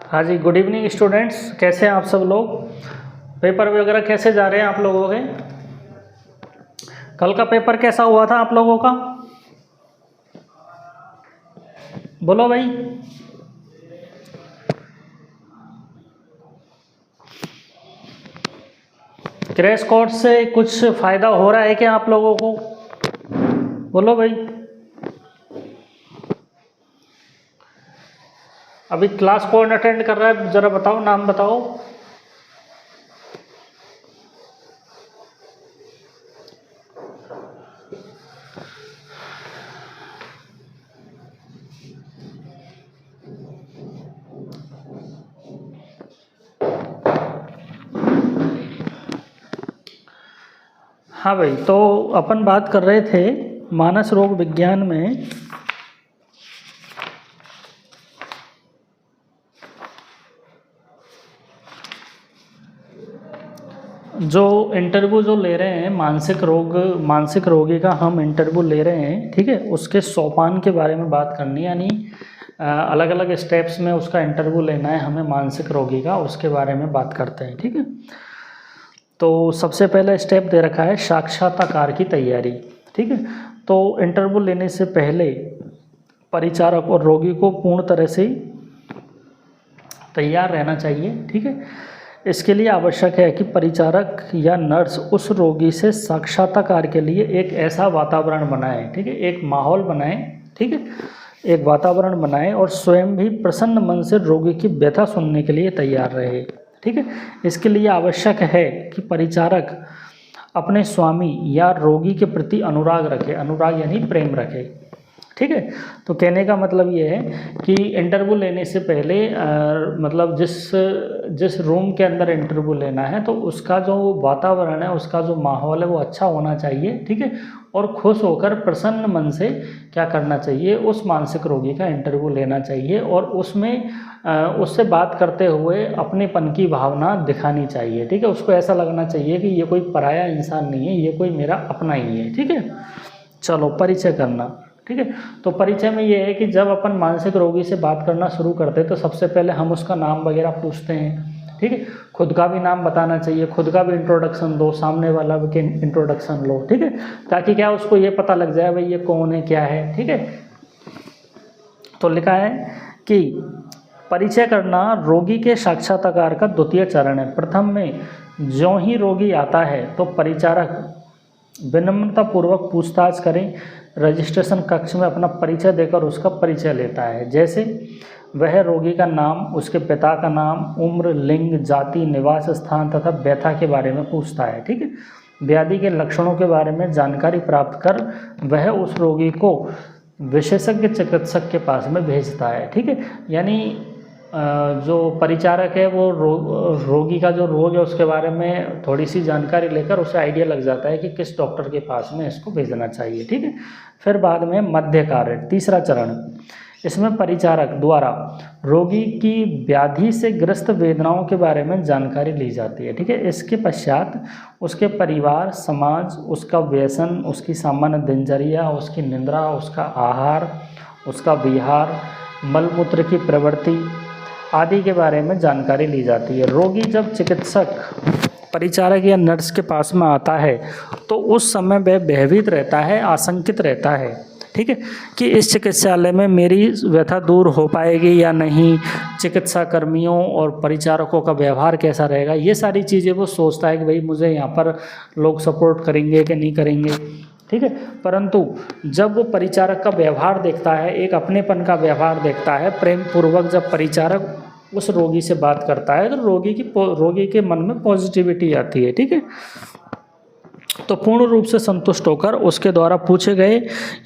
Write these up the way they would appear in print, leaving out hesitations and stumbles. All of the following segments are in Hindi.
हाँ जी, गुड इवनिंग स्टूडेंट्स, कैसे हैं आप सब लोग। पेपर वगैरह कैसे जा रहे हैं आप लोगों के। कल का पेपर कैसा हुआ था आप लोगों का, बोलो भाई। क्रैश कोर्स से कुछ फ़ायदा हो रहा है क्या आप लोगों को, बोलो भाई। अभी क्लास कौन अटेंड कर रहा है, ज़रा बताओ, नाम बताओ। हाँ भाई, तो अपन बात कर रहे थे मानस रोग विज्ञान में जो इंटरव्यू जो ले रहे हैं, मानसिक रोगी का हम इंटरव्यू ले रहे हैं, ठीक है। उसके सोपान के बारे में बात करनी, यानी अलग अलग स्टेप्स में उसका इंटरव्यू लेना है हमें मानसिक रोगी का, उसके बारे में बात करते हैं, ठीक है। तो सबसे पहला स्टेप दे रखा है साक्षात्कार की तैयारी, ठीक है। तो इंटरव्यू लेने से पहले परिचारक और रोगी को पूर्ण तरह से तैयार रहना चाहिए, ठीक है। इसके लिए आवश्यक है कि परिचारक या नर्स उस रोगी से साक्षात्कार के लिए एक ऐसा वातावरण बनाए, ठीक है, एक माहौल बनाए, ठीक है, एक वातावरण बनाए और स्वयं भी प्रसन्न मन से रोगी की व्यथा सुनने के लिए तैयार रहे, ठीक है। इसके लिए आवश्यक है कि परिचारक अपने स्वामी या रोगी के प्रति अनुराग रखे, अनुराग यानी प्रेम रखे, ठीक है। तो कहने का मतलब ये है कि इंटरव्यू लेने से पहले मतलब जिस रूम के अंदर इंटरव्यू लेना है तो उसका जो वातावरण है, उसका जो माहौल है वो अच्छा होना चाहिए, ठीक है। और खुश होकर प्रसन्न मन से क्या करना चाहिए, उस मानसिक रोगी का इंटरव्यू लेना चाहिए और उसमें उससे बात करते हुए अपनेपन की भावना दिखानी चाहिए, ठीक है। उसको ऐसा लगना चाहिए कि ये कोई पराया इंसान नहीं है, ये कोई मेरा अपना ही है, ठीक है। चलो परिचय करना, ठीक है। तो परिचय में ये है कि जब अपन मानसिक रोगी से बात करना शुरू करते हैं तो सबसे पहले हम उसका नाम वगैरह पूछते हैं, ठीक है। खुद का भी नाम बताना चाहिए, खुद का भी इंट्रोडक्शन दो, सामने वाला भी इंट्रोडक्शन लो, ठीक है, ताकि क्या उसको ये पता लग जाए भाई ये कौन है, क्या है, ठीक है। तो लिखा है कि परिचय करना रोगी के साक्षात्कार का द्वितीय चरण है। प्रथम में ज्यों ही रोगी आता है तो परिचारक विनम्रतापूर्वक पूछताछ करें, रजिस्ट्रेशन कक्ष में अपना परिचय देकर उसका परिचय लेता है। जैसे वह रोगी का नाम, उसके पिता का नाम, उम्र, लिंग, जाति, निवास स्थान तथा व्यथा के बारे में पूछता है, ठीक है। व्याधि के लक्षणों के बारे में जानकारी प्राप्त कर वह उस रोगी को विशेषज्ञ चिकित्सक के पास में भेजता है, ठीक है। यानी जो परिचारक है वो रोगी का जो रोग है उसके बारे में थोड़ी सी जानकारी लेकर उसे आइडिया लग जाता है कि किस डॉक्टर के पास में इसको भेजना चाहिए, ठीक है। फिर बाद में मध्य कार्य, तीसरा चरण, इसमें परिचारक द्वारा रोगी की व्याधि से ग्रस्त वेदनाओं के बारे में जानकारी ली जाती है, ठीक है। इसके पश्चात उसके परिवार, समाज, उसका व्यसन, उसकी सामान्य दिनचर्या, उसकी निद्रा, उसका आहार, उसका विहार, मलमूत्र की प्रवृत्ति आदि के बारे में जानकारी ली जाती है। रोगी जब चिकित्सक, परिचारक या नर्स के पास में आता है तो उस समय वह भयभीत रहता है, आशंकित रहता है, ठीक है, कि इस चिकित्सालय में मेरी व्यथा दूर हो पाएगी या नहीं, चिकित्सा कर्मियों और परिचारकों का व्यवहार कैसा रहेगा, ये सारी चीज़ें वो सोचता है कि भाई मुझे यहाँ पर लोग सपोर्ट करेंगे कि नहीं करेंगे, ठीक है। परंतु जब वो परिचारक का व्यवहार देखता है, एक अपनेपन का व्यवहार देखता है, प्रेम पूर्वक जब परिचारक उस रोगी से बात करता है तो रोगी के मन में पॉजिटिविटी आती है, ठीक है। तो पूर्ण रूप से संतुष्ट होकर उसके द्वारा पूछे गए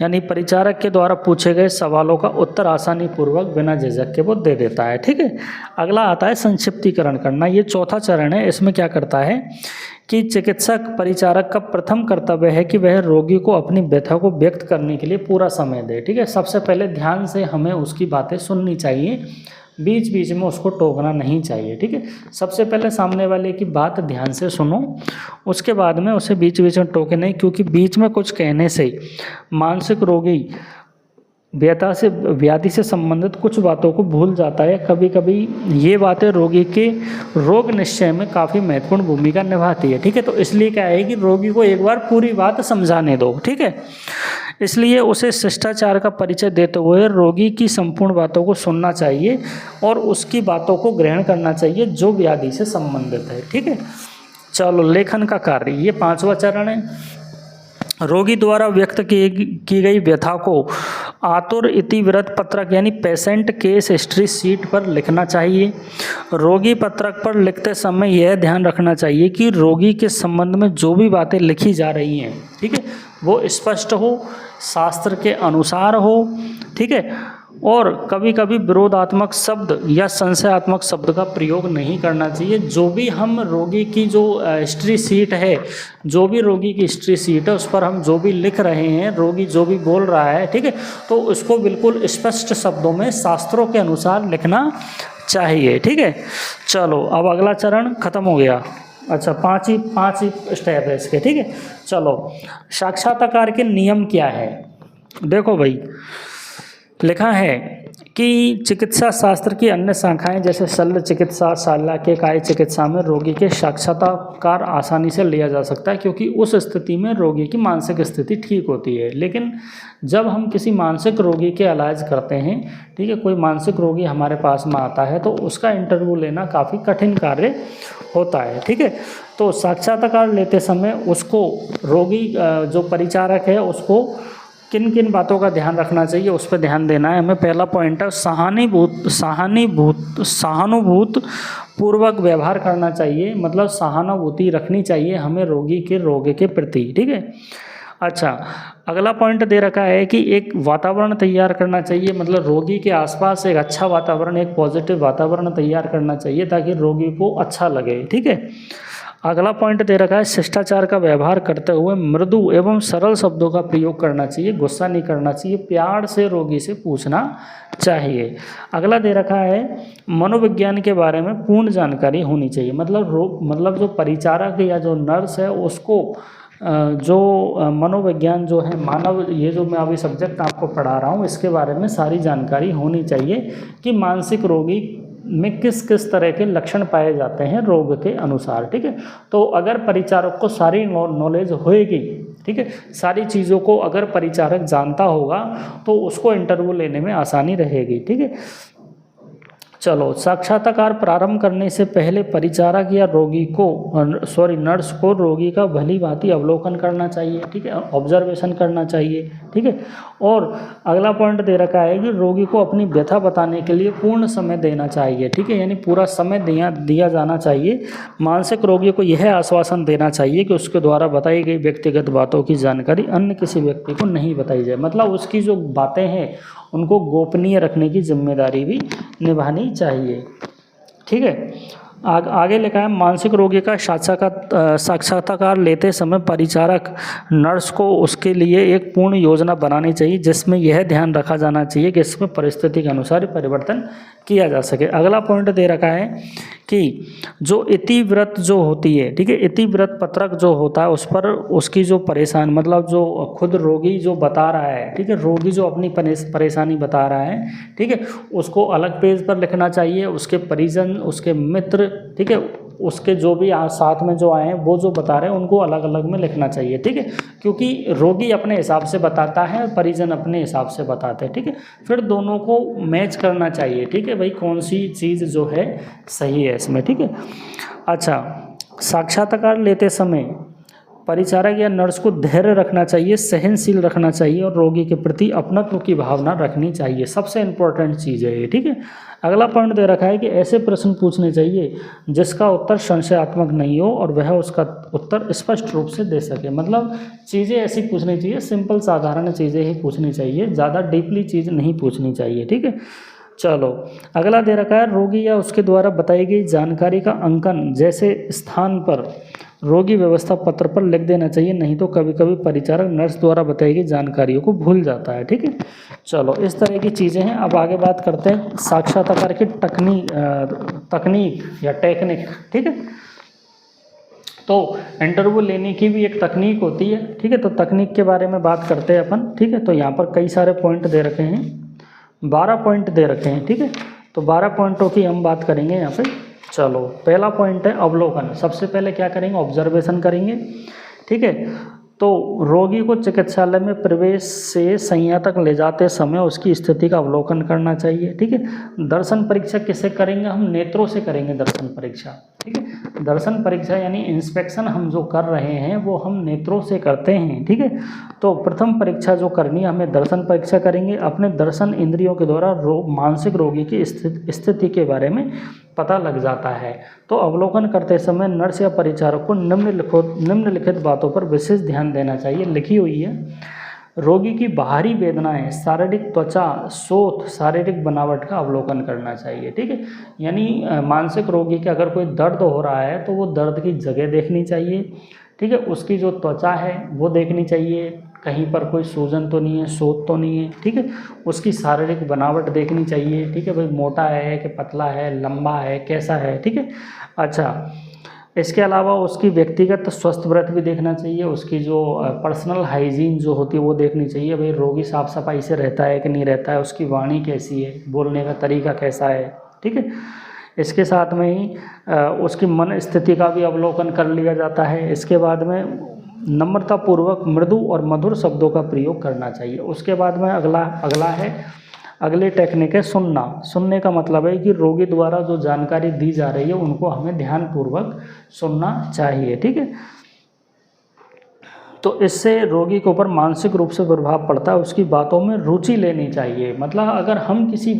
यानी परिचारक के द्वारा पूछे गए सवालों का उत्तर आसानी पूर्वक बिना झिझक के वो दे देता है। ठीक है, अगला आता है संक्षिप्तीकरण करना। ये चौथा चरण है। इसमें क्या करता है कि चिकित्सक परिचारक का प्रथम कर्तव्य है कि वह रोगी को अपनी व्यथा को व्यक्त करने के लिए पूरा समय दे। ठीक है, सबसे पहले ध्यान से हमें उसकी बातें सुननी चाहिए, बीच बीच में उसको टोकना नहीं चाहिए। ठीक है, सबसे पहले सामने वाले की बात ध्यान से सुनो, उसके बाद में उसे बीच बीच में टोके नहीं, क्योंकि बीच में कुछ कहने से मानसिक रोगी व्याधि से संबंधित कुछ बातों को भूल जाता है। कभी कभी ये बातें रोगी के रोग निश्चय में काफ़ी महत्वपूर्ण भूमिका निभाती है। ठीक है, तो इसलिए क्या है कि रोगी को एक बार पूरी बात समझाने दो। ठीक है, इसलिए उसे शिष्टाचार का परिचय देते हुए रोगी की संपूर्ण बातों को सुनना चाहिए और उसकी बातों को ग्रहण करना चाहिए जो व्याधि से संबंधित है। ठीक है, चलो लेखन का कार्य, ये 5वां चरण है। रोगी द्वारा व्यक्त की गई व्यथा को आतुर इतिवृत्त पत्रक यानी पेशेंट केस हिस्ट्री शीट पर लिखना चाहिए। रोगी पत्रक पर लिखते समय यह ध्यान रखना चाहिए कि रोगी के संबंध में जो भी बातें लिखी जा रही हैं, ठीक है, वो स्पष्ट हो, शास्त्र के अनुसार हो। ठीक है, और कभी कभी विरोधात्मक शब्द या संशयात्मक शब्द का प्रयोग नहीं करना चाहिए। जो भी हम रोगी की जो हिस्ट्री शीट है, जो भी रोगी की हिस्ट्री शीट है, उस पर हम जो भी लिख रहे हैं, रोगी जो भी बोल रहा है, ठीक है, तो उसको बिल्कुल स्पष्ट शब्दों में शास्त्रों के अनुसार लिखना चाहिए। ठीक है, चलो अब अगला चरण खत्म हो गया। अच्छा, पाँच ही स्टेप है इसके। ठीक है, चलो साक्षात्कार के नियम क्या है। देखो भाई, लिखा है कि चिकित्सा शास्त्र की अन्य शाखाएं जैसे शल्य चिकित्सा, शालाक्य, काय चिकित्सा में रोगी के साक्षात्कार आसानी से लिया जा सकता है, क्योंकि उस स्थिति में रोगी की मानसिक स्थिति ठीक होती है। लेकिन जब हम किसी मानसिक रोगी के इलाज करते हैं, ठीक है, कोई मानसिक रोगी हमारे पास में आता है तो उसका इंटरव्यू लेना काफ़ी कठिन कार्य होता है। ठीक है, तो साक्षात्कार लेते समय उसको रोगी जो परिचारक है उसको किन किन बातों का ध्यान रखना चाहिए, उस पर ध्यान देना है हमें। पहला पॉइंट है सहानुभूत पूर्वक व्यवहार करना चाहिए, मतलब सहानुभूति रखनी चाहिए हमें रोगी के रोग के प्रति। ठीक है, अच्छा, अगला पॉइंट दे रखा है कि एक वातावरण तैयार करना चाहिए, मतलब रोगी के आसपास एक अच्छा वातावरण, एक पॉजिटिव वातावरण तैयार करना चाहिए ताकि रोगी को अच्छा लगे। ठीक है, अगला पॉइंट दे रखा है शिष्टाचार का व्यवहार करते हुए मृदु एवं सरल शब्दों का प्रयोग करना चाहिए, गुस्सा नहीं करना चाहिए, प्यार से रोगी से पूछना चाहिए। अगला दे रखा है मनोविज्ञान के बारे में पूर्ण जानकारी होनी चाहिए, मतलब जो परिचारक या जो नर्स है उसको जो मनोविज्ञान जो है मानव, ये जो मैं अभी सब्जेक्ट आपको पढ़ा रहा हूँ इसके बारे में सारी जानकारी होनी चाहिए कि मानसिक रोगी में किस किस तरह के लक्षण पाए जाते हैं रोग के अनुसार। ठीक है, तो अगर परिचारक को सारी नॉलेज होएगी, ठीक है, सारी चीज़ों को अगर परिचारक जानता होगा तो उसको इंटरव्यू लेने में आसानी रहेगी। ठीक है, चलो साक्षात्कार प्रारंभ करने से पहले परिचारक या नर्स को रोगी का भली भांति अवलोकन करना चाहिए। ठीक है, ऑब्जर्वेशन करना चाहिए। ठीक है, और अगला पॉइंट दे रखा है कि रोगी को अपनी व्यथा बताने के लिए पूर्ण समय देना चाहिए। ठीक है, यानी पूरा समय दिया जाना चाहिए। मानसिक रोगी को यह आश्वासन देना चाहिए कि उसके द्वारा बताई गई व्यक्तिगत बातों की जानकारी अन्य किसी व्यक्ति को नहीं बताई जाए, मतलब उसकी जो बातें हैं उनको गोपनीय रखने की जिम्मेदारी भी निभानी चाहिए। ठीक है, आगे लिखा है मानसिक रोगी का साक्षात्कार लेते समय परिचारक नर्स को उसके लिए एक पूर्ण योजना बनानी चाहिए, जिसमें यह ध्यान रखा जाना चाहिए कि इसमें परिस्थिति के अनुसार परिवर्तन किया जा सके। अगला पॉइंट दे रखा है कि जो इतिवृत्त जो होती है, ठीक है, इतिवृत्त पत्रक जो होता है उस पर उसकी जो परेशानी, मतलब जो खुद रोगी जो बता रहा है, ठीक है, रोगी जो अपनी परेशानी बता रहा है, ठीक है, उसको अलग पेज पर लिखना चाहिए। उसके परिजन, उसके मित्र, ठीक है, उसके जो भी साथ में जो आए हैं वो जो बता रहे हैं उनको अलग अलग में लिखना चाहिए। ठीक है, क्योंकि रोगी अपने हिसाब से बताता है, परिजन अपने हिसाब से बताते हैं। ठीक है, फिर दोनों को मैच करना चाहिए। ठीक है भाई, कौन सी चीज़ जो है सही है इसमें। ठीक है, अच्छा, साक्षात्कार लेते समय परिचारक या नर्स को धैर्य रखना चाहिए, सहनशील रखना चाहिए और रोगी के प्रति अपनत्व की भावना रखनी चाहिए। सबसे इम्पोर्टेंट चीज़ है ये, ठीक है। अगला पॉइंट दे रखा है कि ऐसे प्रश्न पूछने चाहिए जिसका उत्तर संशयात्मक नहीं हो और वह उसका उत्तर स्पष्ट रूप से दे सके। मतलब चीज़ें ऐसी पूछनी चाहिए, सिंपल साधारण चीज़ें ही पूछनी चाहिए, ज़्यादा डीपली चीज़ नहीं पूछनी चाहिए, ठीक है। चलो अगला दे रखा है, रोगी या उसके द्वारा बताई गई जानकारी का अंकन जैसे स्थान पर रोगी व्यवस्था पत्र पर लिख देना चाहिए, नहीं तो कभी कभी परिचारक नर्स द्वारा बताई गई जानकारियों को भूल जाता है, ठीक है। चलो इस तरह की चीज़ें हैं। अब आगे बात करते हैं साक्षात्कार की तकनीक या टेक्निक, ठीक है। तो इंटरव्यू लेने की भी एक तकनीक होती है, ठीक है। तो तकनीक के बारे में बात करते हैं अपन, ठीक है। तो यहाँ पर कई सारे पॉइंट दे रखे हैं, 12 पॉइंट दे रखे हैं, ठीक है। तो 12 पॉइंटों की हम बात करेंगे यहाँ पे। चलो पहला पॉइंट है अवलोकन। सबसे पहले क्या करेंगे, ऑब्जर्वेशन करेंगे, ठीक है। तो रोगी को चिकित्सालय में प्रवेश से संज्ञा तक ले जाते समय उसकी स्थिति का अवलोकन करना चाहिए, ठीक है। दर्शन परीक्षा किससे करेंगे, हम नेत्रों से करेंगे दर्शन परीक्षा, ठीक है। दर्शन परीक्षा यानी इंस्पेक्शन हम जो कर रहे हैं वो हम नेत्रों से करते हैं, ठीक है। तो प्रथम परीक्षा जो करनी है हमें दर्शन परीक्षा करेंगे। अपने दर्शन इंद्रियों के द्वारा मानसिक रोगी की स्थिति के बारे में पता लग जाता है। तो अवलोकन करते समय नर्स या परिचारक को निम्नलिखित बातों पर विशेष ध्यान देना चाहिए। लिखी हुई है, रोगी की बाहरी वेदनाएं, शारीरिक त्वचा, शोथ, शारीरिक बनावट का अवलोकन करना चाहिए, ठीक है। यानी मानसिक रोगी के अगर कोई दर्द हो रहा है तो वो दर्द की जगह देखनी चाहिए, ठीक है। उसकी जो त्वचा है वो देखनी चाहिए, कहीं पर कोई सूजन तो नहीं है, शोथ तो नहीं है, ठीक है। उसकी शारीरिक बनावट देखनी चाहिए, ठीक है। भाई मोटा है कि पतला है, लंबा है, कैसा है, ठीक है। अच्छा, इसके अलावा उसकी व्यक्तिगत स्वस्थ व्रत भी देखना चाहिए, उसकी जो पर्सनल हाइजीन जो होती है वो देखनी चाहिए। भाई रोगी साफ सफाई से रहता है कि नहीं रहता है, उसकी वाणी कैसी है, बोलने का तरीका कैसा है, ठीक है। इसके साथ में ही उसकी मन स्थिति का भी अवलोकन कर लिया जाता है। इसके बाद में नम्रतापूर्वक मृदु और मधुर शब्दों का प्रयोग करना चाहिए। उसके बाद में अगली टेक्निक है सुनना। सुनने का मतलब है कि रोगी द्वारा जो जानकारी दी जा रही है उनको हमें ध्यानपूर्वक सुनना चाहिए, ठीक है। तो इससे रोगी के ऊपर मानसिक रूप से प्रभाव पड़ता है, उसकी बातों में रुचि लेनी चाहिए। मतलब अगर हम किसी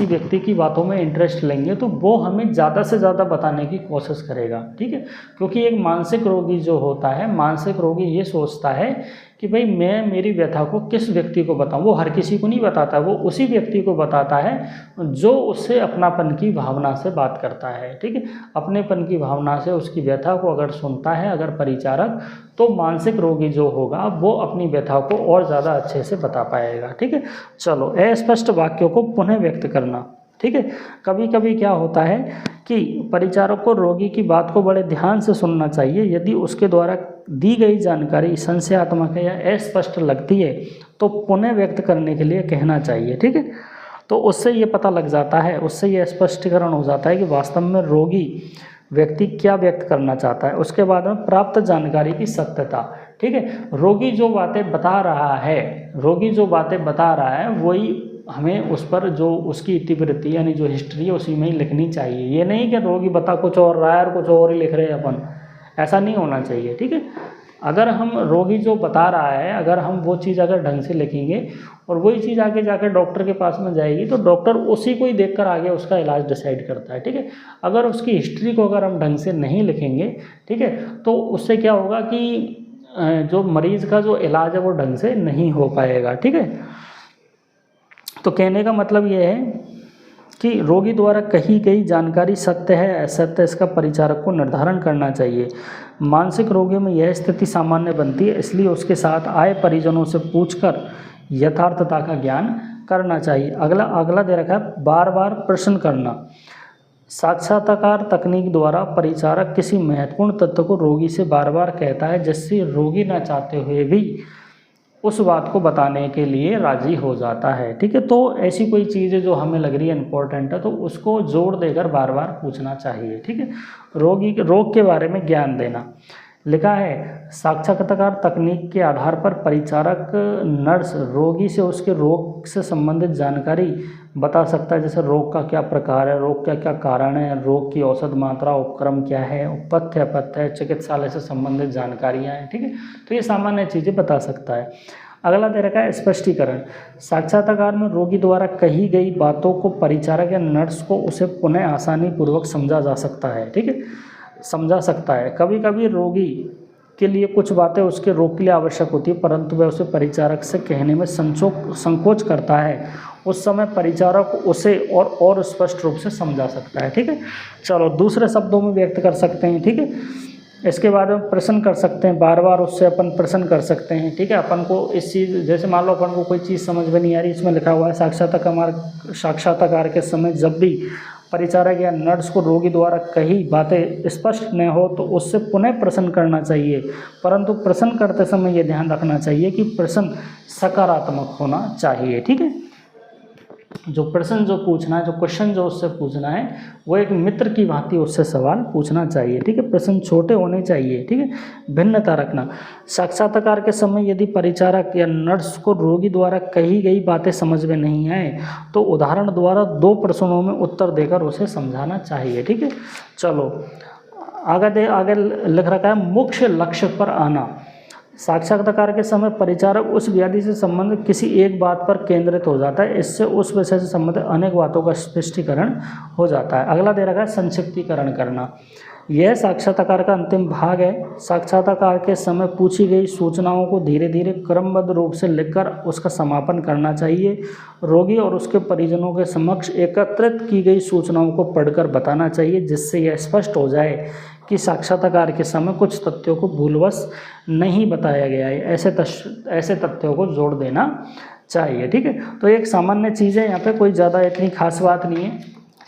व्यक्ति की बातों में इंटरेस्ट लेंगे तो वो हमें ज़्यादा से ज़्यादा बताने की कोशिश करेगा, ठीक है। क्योंकि एक मानसिक रोगी जो होता है, मानसिक रोगी ये सोचता है कि भाई मैं मेरी व्यथा को किस व्यक्ति को बताऊं। वो हर किसी को नहीं बताता, वो उसी व्यक्ति को बताता है जो उससे अपनापन की भावना से बात करता है, ठीक है। अपनेपन की भावना से उसकी व्यथा को अगर सुनता है अगर परिचारक, तो मानसिक रोगी जो होगा वो अपनी व्यथा को और ज़्यादा अच्छे से बता पाएगा, ठीक है। चलो, अस्पष्ट वाक्यों को पुनः व्यक्त करना, ठीक है। कभी कभी क्या होता है कि परिचारक को रोगी की बात को बड़े ध्यान से सुनना चाहिए। यदि उसके द्वारा दी गई जानकारी संशयात्मक है या अस्पष्ट लगती है तो पुनः व्यक्त करने के लिए कहना चाहिए, ठीक है। तो उससे ये पता लग जाता है, उससे ये स्पष्टीकरण हो जाता है कि वास्तव में रोगी व्यक्ति क्या व्यक्त करना चाहता है। उसके बाद में प्राप्त जानकारी की सत्यता, ठीक है। रोगी जो बातें बता रहा है वही हमें उस पर जो उसकी इतिवृत्ति यानी जो हिस्ट्री है उसी में ही लिखनी चाहिए। ये नहीं कि रोगी बता कुछ और रहा है और कुछ और ही लिख रहे हैं अपन, ऐसा नहीं होना चाहिए, ठीक है। अगर हम रोगी जो बता रहा है अगर हम वो चीज़ अगर ढंग से लिखेंगे और वही चीज़ आगे जाकर डॉक्टर के पास में जाएगी तो डॉक्टर उसी को ही देखकर आगे उसका इलाज डिसाइड करता है, ठीक है। अगर उसकी हिस्ट्री को अगर हम ढंग से नहीं लिखेंगे, ठीक है, तो उससे क्या होगा कि जो मरीज़ का जो इलाज है वो ढंग से नहीं हो पाएगा, ठीक है। तो कहने का मतलब ये है कि रोगी द्वारा कही गई जानकारी सत्य है असत्य, इसका परिचारक को निर्धारण करना चाहिए। मानसिक रोगियों में यह स्थिति सामान्य बनती है, इसलिए उसके साथ आए परिजनों से पूछकर यथार्थता का ज्ञान करना चाहिए। अगला दे रखा है बार बार प्रश्न करना। साक्षात्कार तकनीक द्वारा परिचारक किसी महत्वपूर्ण तथ्य को रोगी से बार बार कहता है जिससे रोगी न चाहते हुए भी उस बात को बताने के लिए राजी हो जाता है, ठीक है। तो ऐसी कोई चीज़ जो हमें लग रही है इम्पोर्टेंट है तो उसको जोड़ देकर बार बार पूछना चाहिए, ठीक है। रोग के बारे में ज्ञान देना, लिखा है साक्षात्कार तकनीक के आधार पर परिचारक नर्स रोगी से उसके रोग से संबंधित जानकारी बता सकता है, जैसे रोग का क्या प्रकार है, रोग का क्या कारण है, रोग की औसत मात्रा, उपक्रम क्या है, उपपथ्य अपथ्य, चिकित्सालय से संबंधित जानकारियाँ हैं, ठीक है। तो ये सामान्य चीज़ें बता सकता है। अगला दे रखा है स्पष्टीकरण। साक्षात्कार में रोगी द्वारा कही गई बातों को परिचारक या नर्स को उसे पुनः आसानी पूर्वक समझा जा सकता है, ठीक है, समझा सकता है। कभी कभी रोगी के लिए कुछ बातें उसके रोग के लिए आवश्यक होती है, परंतु वह उसे परिचारक से कहने में संकोच करता है। उस समय परिचारक उसे और स्पष्ट रूप से समझा सकता है, ठीक है। चलो दूसरे शब्दों में व्यक्त कर सकते हैं, ठीक है। इसके बाद हम प्रश्न कर सकते हैं, बार बार उससे अपन प्रश्न कर सकते हैं, ठीक है। अपन को इस चीज़, जैसे मान लो अपन को कोई चीज़ समझ में नहीं आ रही, इसमें लिखा हुआ है साक्षात्कार के समय जब भी परिचारक या नर्स को रोगी द्वारा कही बातें स्पष्ट न हो तो उससे पुनः प्रश्न करना चाहिए, परंतु प्रश्न करते समय ये ध्यान रखना चाहिए कि प्रश्न सकारात्मक होना चाहिए, ठीक है। जो प्रश्न जो पूछना है, जो क्वेश्चन जो उससे पूछना है, वो एक मित्र की भांति उससे सवाल पूछना चाहिए, ठीक है। प्रश्न छोटे होने चाहिए, ठीक है। भिन्नता रखना। साक्षात्कार के समय यदि परिचारक या नर्स को रोगी द्वारा कही गई बातें समझ में नहीं आए तो उदाहरण द्वारा 2 प्रश्नों में उत्तर देकर उसे समझाना चाहिए, ठीक है। चलो आगे लिख रखा है मुख्य लक्ष्य पर आना। साक्षात्कार के समय परिचारक उस व्याधि से संबंधित किसी एक बात पर केंद्रित हो जाता है, इससे उस विषय से संबंधित अनेक बातों का स्पष्टीकरण हो जाता है। अगला दे रखा है संक्षिप्तीकरण करना। यह साक्षात्कार का अंतिम भाग है। साक्षात्कार के समय पूछी गई सूचनाओं को धीरे धीरे क्रमबद्ध रूप से लिखकर उसका समापन करना चाहिए। रोगी और उसके परिजनों के समक्ष एकत्रित की गई सूचनाओं को पढ़कर बताना चाहिए, जिससे यह स्पष्ट हो जाए कि साक्षात्कार के समय कुछ तथ्यों को भूलवश नहीं बताया गया है। ऐसे तथ्यों को जोड़ देना चाहिए, ठीक है। तो एक सामान्य चीज़ है, यहाँ पे कोई ज़्यादा इतनी खास बात नहीं है,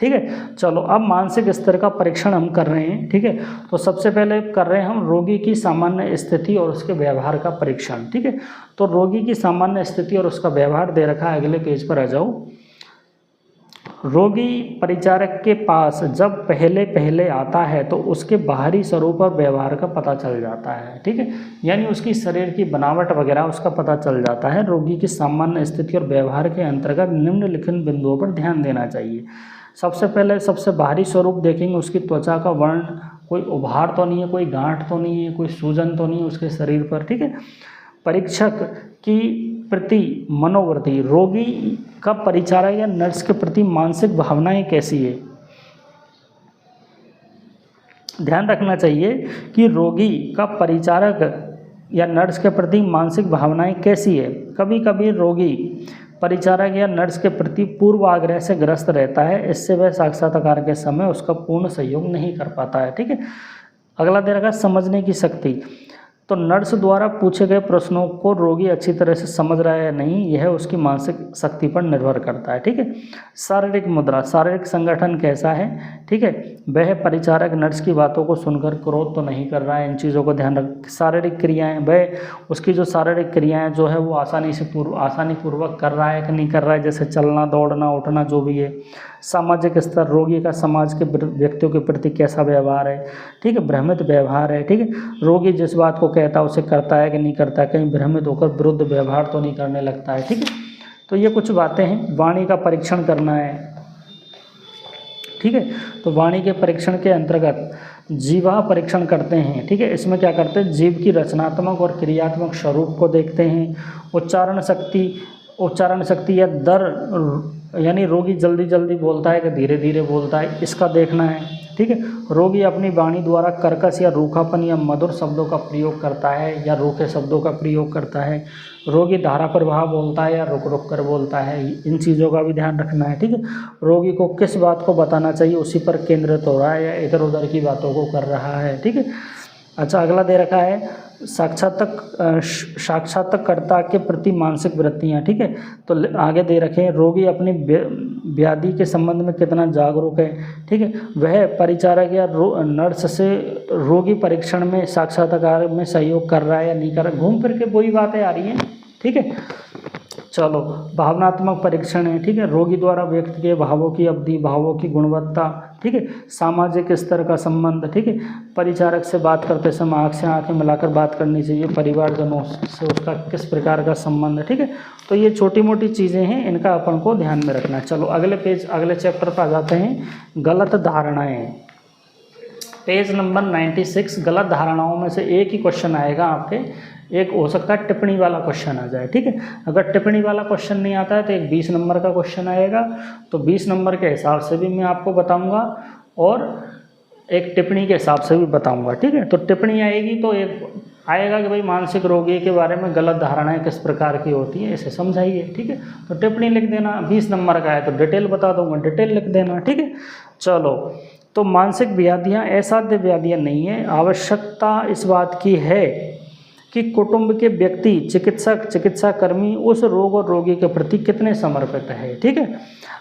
ठीक है। चलो अब मानसिक स्तर का परीक्षण हम कर रहे हैं, ठीक है। तो सबसे पहले कर रहे हैं हम रोगी की सामान्य स्थिति और उसके व्यवहार का परीक्षण, ठीक है। तो रोगी की सामान्य स्थिति और उसका व्यवहार दे रखा है, अगले पेज पर आ जाओ। रोगी परिचारक के पास जब पहले पहले आता है तो उसके बाहरी स्वरूप और व्यवहार का पता चल जाता है, ठीक है। यानी उसकी शरीर की बनावट वगैरह उसका पता चल जाता है। रोगी की सामान्य स्थिति और व्यवहार के अंतर्गत निम्नलिखित बिंदुओं पर ध्यान देना चाहिए। सबसे पहले सबसे बाहरी स्वरूप देखेंगे, उसकी त्वचा का वर्ण, कोई उभार तो नहीं है, कोई गांठ तो नहीं है, कोई सूजन तो नहीं है उसके शरीर पर, ठीक है। परीक्षक की प्रति मनोवृत्ति, रोगी का परिचारक या नर्स के प्रति मानसिक भावनाएं कैसी है। ध्यान रखना चाहिए कि रोगी का परिचारक या नर्स के प्रति मानसिक भावनाएं कैसी है। कभी कभी रोगी परिचारक या नर्स के प्रति पूर्वाग्रह से ग्रस्त रहता है, इससे वह साक्षात्कार के समय उसका पूर्ण सहयोग नहीं कर पाता है, ठीक है। अगला दे रखा समझने की शक्ति। तो नर्स द्वारा पूछे गए प्रश्नों को रोगी अच्छी तरह से समझ रहा है या नहीं, यह उसकी मानसिक शक्ति पर निर्भर करता है, ठीक है। शारीरिक मुद्रा, शारीरिक संगठन कैसा है, ठीक है। वह परिचारक नर्स की बातों को सुनकर क्रोध तो नहीं कर रहा है, इन चीज़ों को ध्यान रख। शारीरिक क्रियाएं, वह उसकी जो शारीरिक क्रियाएं जो है वो आसानी पूर्वक कर रहा है कि नहीं कर रहा है, जैसे चलना, दौड़ना, उठना, जो भी है। सामाजिक स्तर, रोगी का समाज के व्यक्तियों के प्रति कैसा व्यवहार है, ठीक है, भ्रमित व्यवहार है, ठीक है। रोगी जिस बात को कहता है उसे करता है कि नहीं करता है, कहीं भ्रमित होकर विरुद्ध व्यवहार तो नहीं करने लगता है, ठीक है। तो ये कुछ बातें हैं। वाणी का परीक्षण करना है, ठीक है। तो वाणी के परीक्षण के अंतर्गत जीवा परीक्षण करते हैं, ठीक है। इसमें क्या करते हैं, जीव की रचनात्मक और क्रियात्मक स्वरूप को देखते हैं। उच्चारण शक्ति या दर, यानी रोगी जल्दी जल्दी बोलता है कि धीरे धीरे बोलता है, इसका देखना है, ठीक है। रोगी अपनी वाणी द्वारा कर्कश या रूखापन या मधुर शब्दों का प्रयोग करता है या रूखे शब्दों का प्रयोग करता है। रोगी धारा प्रवाह बोलता है या रुक रुक कर बोलता है, इन चीज़ों का भी ध्यान रखना है, ठीक है। रोगी को किस बात को बताना चाहिए, उसी पर केंद्रित हो रहा है या इधर उधर की बातों को कर रहा है, ठीक है। अच्छा, अगला दे रखा है साक्षात्कारकर्ता के प्रति मानसिक वृत्तियाँ, ठीक है। तो आगे दे रखे हैं रोगी अपनी व्याधि के संबंध में कितना जागरूक है, ठीक है। वह परिचारक या नर्स से रोगी परीक्षण में, साक्षात्कार में सहयोग कर रहा है या नहीं कर रहा। घूम फिर के वही बातें आ रही हैं, ठीक है। चलो, भावनात्मक परीक्षण है, ठीक है। रोगी द्वारा व्यक्त किए भावों की अवधि, भावों की गुणवत्ता, ठीक ठीक है। सामाजिक स्तर का संबंध, ठीक है, परिचारक से बात करते समय आँख से आँखें मिलाकर बात करनी चाहिए, परिवारजनों से उसका किस प्रकार का संबंध है, ठीक है। तो ये छोटी मोटी चीज़ें हैं, इनका अपन को ध्यान में रखना है। चलो अगले पेज, अगले चैप्टर पर आ जाते हैं, गलत धारणाएं। पेज नंबर 96, गलत धारणाओं में से एक ही क्वेश्चन आएगा आपके, एक हो सकता है टिप्पणी वाला क्वेश्चन आ जाए, ठीक है। अगर टिप्पणी वाला क्वेश्चन नहीं आता है तो एक 20 नंबर का क्वेश्चन आएगा, तो 20 नंबर के हिसाब से भी मैं आपको बताऊंगा और एक टिप्पणी के हिसाब से भी बताऊंगा, ठीक है। तो टिप्पणी आएगी तो एक आएगा कि भाई मानसिक रोगी के बारे में गलत धारणाएं किस प्रकार की होती हैं, इसे समझाइए, ठीक है। तो टिप्पणी लिख देना, 20 नंबर का है तो डिटेल बता दूंगा, डिटेल लिख देना, ठीक है। चलो, तो मानसिक व्याधियाँ असाध्य व्याधियाँ नहीं है। आवश्यकता इस बात की है कि कुटुंब के व्यक्ति, चिकित्सक, चिकित्साकर्मी उस रोग और रोगी के प्रति कितने समर्पित है, ठीक है।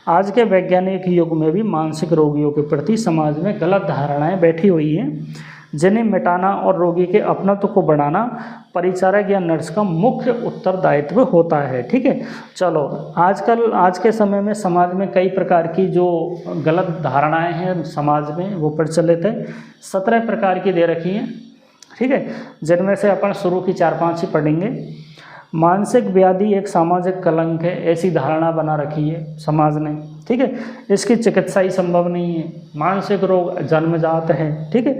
आज के वैज्ञानिक युग में भी मानसिक रोगियों के प्रति समाज में गलत धारणाएं बैठी हुई हैं, जिन्हें मिटाना और रोगी के अपनत्व को बढ़ाना परिचारक या नर्स का मुख्य उत्तरदायित्व होता है, ठीक है। चलो, आजकल आज के समय में समाज में कई प्रकार की जो गलत धारणाएं हैं समाज में वो प्रचलित है। 17 प्रकार की दे रखी हैं, ठीक है, जिनमें से अपन शुरू की 4-5 ही पढ़ेंगे। मानसिक व्याधि एक सामाजिक कलंक है, ऐसी धारणा बना रखी है समाज ने, ठीक है। इसकी चिकित्सा ही संभव नहीं है। मानसिक रोग जन्मजात है, ठीक है।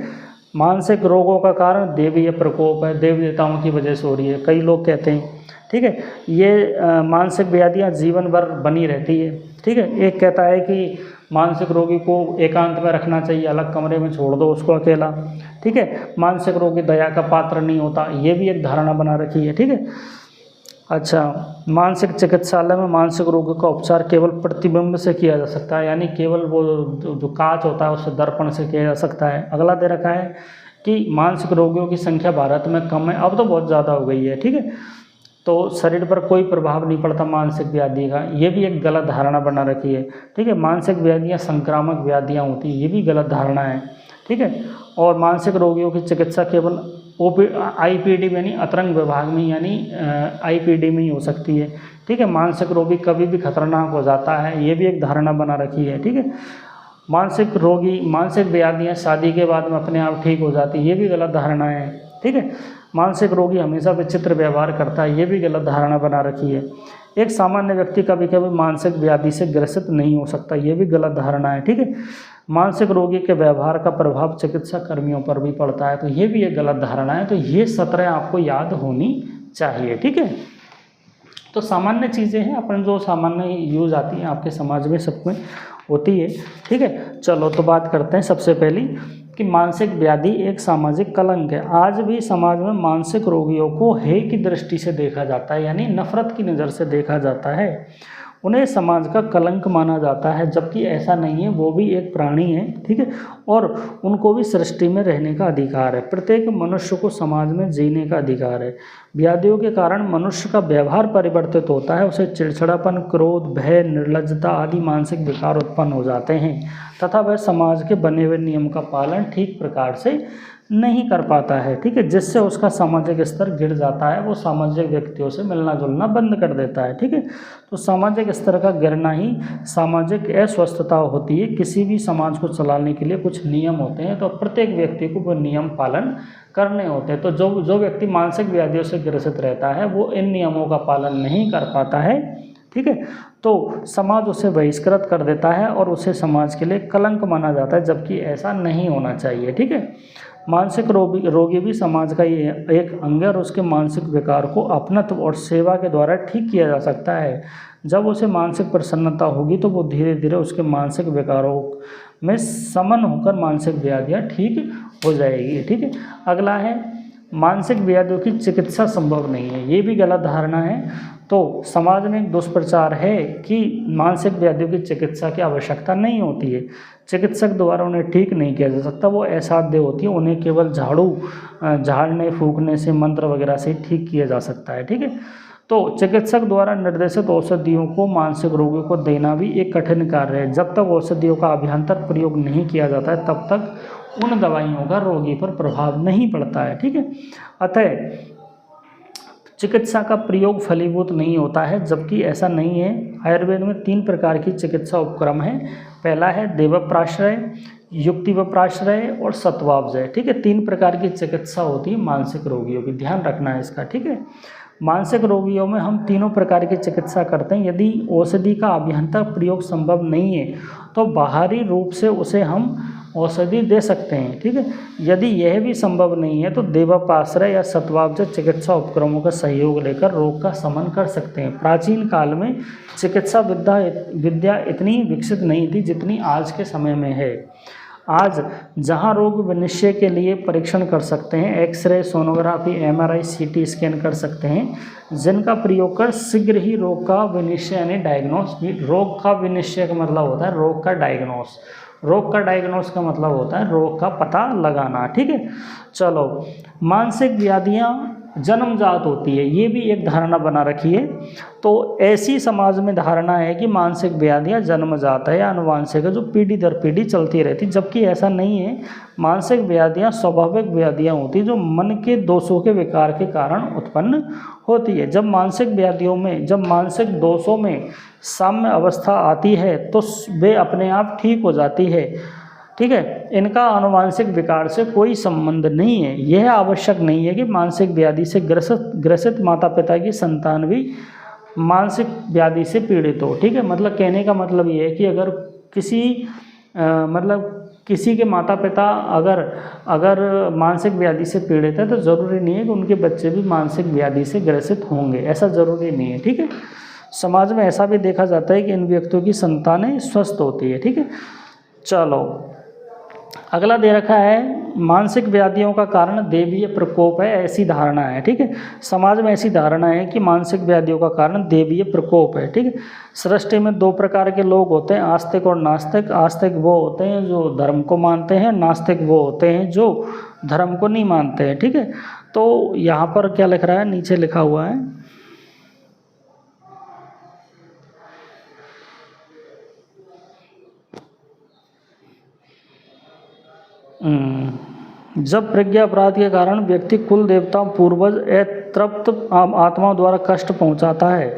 मानसिक रोगों का कारण देवीय प्रकोप है, देवी देवताओं की वजह से हो रही है, कई लोग कहते हैं, ठीक है। ये मानसिक व्याधियाँ जीवन भर बनी रहती है, ठीक है। एक कहता है कि मानसिक रोगी को एकांत में रखना चाहिए, अलग कमरे में छोड़ दो उसको अकेला, ठीक है। मानसिक रोगी दया का पात्र नहीं होता, ये भी एक धारणा बना रखी है, ठीक है। अच्छा, मानसिक चिकित्सालय में मानसिक रोगी का उपचार केवल प्रतिबिंब से किया जा सकता है, यानी केवल वो जो कांच होता है उससे, दर्पण से किया जा सकता है। अगला दे रखा है कि मानसिक रोगियों की संख्या भारत में कम है, अब तो बहुत ज़्यादा हो गई है, ठीक है। तो शरीर पर कोई प्रभाव नहीं पड़ता मानसिक व्याधि का, ये भी एक गलत धारणा बना रखी है, ठीक है। मानसिक व्याधियाँ संक्रामक व्याधियाँ होती हैं, ये भी गलत धारणा है, ठीक है। और मानसिक रोगियों की चिकित्सा केवल आईपीडी में नहीं, अतरंग विभाग में यानी आईपीडी में ही हो सकती है, ठीक है। मानसिक रोगी कभी भी खतरनाक हो जाता है, ये भी एक धारणा बना रखी है, ठीक है। मानसिक व्याधियाँ शादी के बाद में अपने आप ठीक हो जाती है, ये भी गलत धारणा है, ठीक है। मानसिक रोगी हमेशा विचित्र व्यवहार करता है, ये भी गलत धारणा बना रखी है। एक सामान्य व्यक्ति कभी कभी मानसिक व्याधि से ग्रसित नहीं हो सकता, ये भी गलत धारणा है, ठीक है। मानसिक रोगी के व्यवहार का प्रभाव चिकित्सा कर्मियों पर भी पड़ता है, तो ये भी एक गलत धारणा है। तो ये 17 आपको याद होनी चाहिए, ठीक है। तो सामान्य चीज़ें हैं, अपन जो सामान्य यूज आती हैं आपके समाज में सब में होती है, ठीक है। चलो, तो बात करते हैं सबसे पहली कि मानसिक व्याधि एक सामाजिक कलंक है। आज भी समाज में मानसिक रोगियों को हेय की दृष्टि से देखा जाता है, यानी नफरत की नज़र से देखा जाता है, उन्हें समाज का कलंक माना जाता है, जबकि ऐसा नहीं है, वो भी एक प्राणी है, ठीक है। और उनको भी सृष्टि में रहने का अधिकार है, प्रत्येक मनुष्य को समाज में जीने का अधिकार है। व्याधियों के कारण मनुष्य का व्यवहार परिवर्तित होता है, उसे चिड़चिड़ापन, क्रोध, भय, निर्लज्जता आदि मानसिक विकार उत्पन्न हो जाते हैं तथा वह समाज के बने हुए नियम का पालन ठीक प्रकार से नहीं कर पाता है, ठीक है, जिससे उसका सामाजिक स्तर गिर जाता है, वो सामाजिक व्यक्तियों से मिलना जुलना बंद कर देता है, ठीक है। तो सामाजिक स्तर का गिरना ही सामाजिक अस्वस्थता होती है। किसी भी समाज को चलाने के लिए कुछ नियम होते हैं, तो प्रत्येक व्यक्ति को वो नियम पालन करने होते हैं। तो जो व्यक्ति मानसिक व्याधियों से ग्रसित रहता है वो इन नियमों का पालन नहीं कर पाता है, ठीक है, तो समाज उसे बहिष्कृत कर देता है और उसे समाज के लिए कलंक माना जाता है, जबकि ऐसा नहीं होना चाहिए, ठीक है। मानसिक रोगी भी समाज का ये एक अंग है और उसके मानसिक विकार को अपनत्व और सेवा के द्वारा ठीक किया जा सकता है। जब उसे मानसिक प्रसन्नता होगी तो वो धीरे धीरे उसके मानसिक विकारों में समन होकर मानसिक व्याधियाँ ठीक हो जाएगी, ठीक है। अगला है मानसिक व्याधियों की चिकित्सा संभव नहीं है, ये भी गलत धारणा है। तो समाज में एक दुष्प्रचार है कि मानसिक व्याधियों की चिकित्सा की आवश्यकता नहीं होती है, चिकित्सक द्वारा उन्हें ठीक नहीं किया जा सकता, वो असाध्य होती है, उन्हें केवल झाड़ने फूकने से, मंत्र वगैरह से ठीक किया जा सकता है, ठीक है। तो चिकित्सक द्वारा निर्देशित औषधियों को मानसिक रोगियों को देना भी एक कठिन कार्य है। जब तक औषधियों का अभ्यंतर प्रयोग नहीं किया जाता है तब तक उन दवाइयों का रोगी पर प्रभाव नहीं पड़ता है, ठीक है। अतः चिकित्सा का प्रयोग फलीभूत नहीं होता है, जबकि ऐसा नहीं है। आयुर्वेद में 3 प्रकार की चिकित्सा उपक्रम है। पहला है देवप्राश्रय, युक्ति व प्राश्रय और सत्वावजय, ठीक है। 3 प्रकार की चिकित्सा होती है मानसिक रोगियों की, ध्यान रखना है इसका, ठीक है। मानसिक रोगियों में हम तीनों प्रकार की चिकित्सा करते हैं। यदि औषधि का अभ्यंतर प्रयोग संभव नहीं है तो बाहरी रूप से उसे हम औषधि दे सकते हैं, ठीक है। यदि यह भी संभव नहीं है तो देवोपाश्रय या सत्वावजय चिकित्सा उपक्रमों का सहयोग लेकर रोग का शमन कर सकते हैं। प्राचीन काल में चिकित्सा विद्या इतनी विकसित नहीं थी जितनी आज के समय में है। आज जहां रोग विनिश्चय के लिए परीक्षण कर सकते हैं, x ray, sonography, MRI, CT scan कर सकते हैं, जिनका प्रयोग कर शीघ्र ही रोग का विनिश्चय यानी डायग्नोस, रोग का विनिश्चय का मतलब होता है रोग का डायग्नोस, रोग का डायग्नोस का मतलब होता है रोग का पता लगाना, ठीक है। चलो, मानसिक व्याधियां जन्मजात होती है, ये भी एक धारणा बना रखी है। तो ऐसी समाज में धारणा है कि मानसिक व्याधियां जन्मजात है या अनुवांशिक है, जो पीढ़ी दर पीढ़ी चलती रहती, जबकि ऐसा नहीं है। मानसिक व्याधियां स्वाभाविक व्याधियां होती हैं जो मन के दोषों के विकार के कारण उत्पन्न होती है। जब मानसिक दोषों में साम्य अवस्था आती है तो वे अपने आप ठीक हो जाती है, ठीक है। इनका आनुवांशिक विकार से कोई संबंध नहीं है। यह आवश्यक नहीं है कि मानसिक व्याधि से ग्रसित माता पिता की संतान भी मानसिक व्याधि से पीड़ित हो, ठीक है। मतलब कहने का मतलब ये है कि अगर किसी के माता पिता अगर मानसिक व्याधि से पीड़ित है तो ज़रूरी नहीं है कि उनके बच्चे भी मानसिक व्याधि से ग्रसित होंगे, ऐसा ज़रूरी नहीं है, ठीक है। समाज में ऐसा भी देखा जाता है कि इन व्यक्तियों की संतानें स्वस्थ होती है, ठीक है। चलो, अगला दे रखा है मानसिक व्याधियों का कारण देवीय प्रकोप है, ऐसी धारणा है, ठीक है। समाज में ऐसी धारणा है कि मानसिक व्याधियों का कारण देवीय प्रकोप है, ठीक है। सृष्टि में 2 प्रकार के लोग होते हैं, आस्तिक और नास्तिक। आस्तिक वो होते हैं जो धर्म को मानते हैं, नास्तिक वो होते हैं जो धर्म को नहीं मानते हैं, ठीक है। तो यहाँ पर क्या लिख रहा है, नीचे लिखा हुआ है, जब प्रज्ञा अपराध के कारण व्यक्ति कुल देवता, पूर्वज, अतृप्त आत्माओं द्वारा कष्ट पहुंचाता है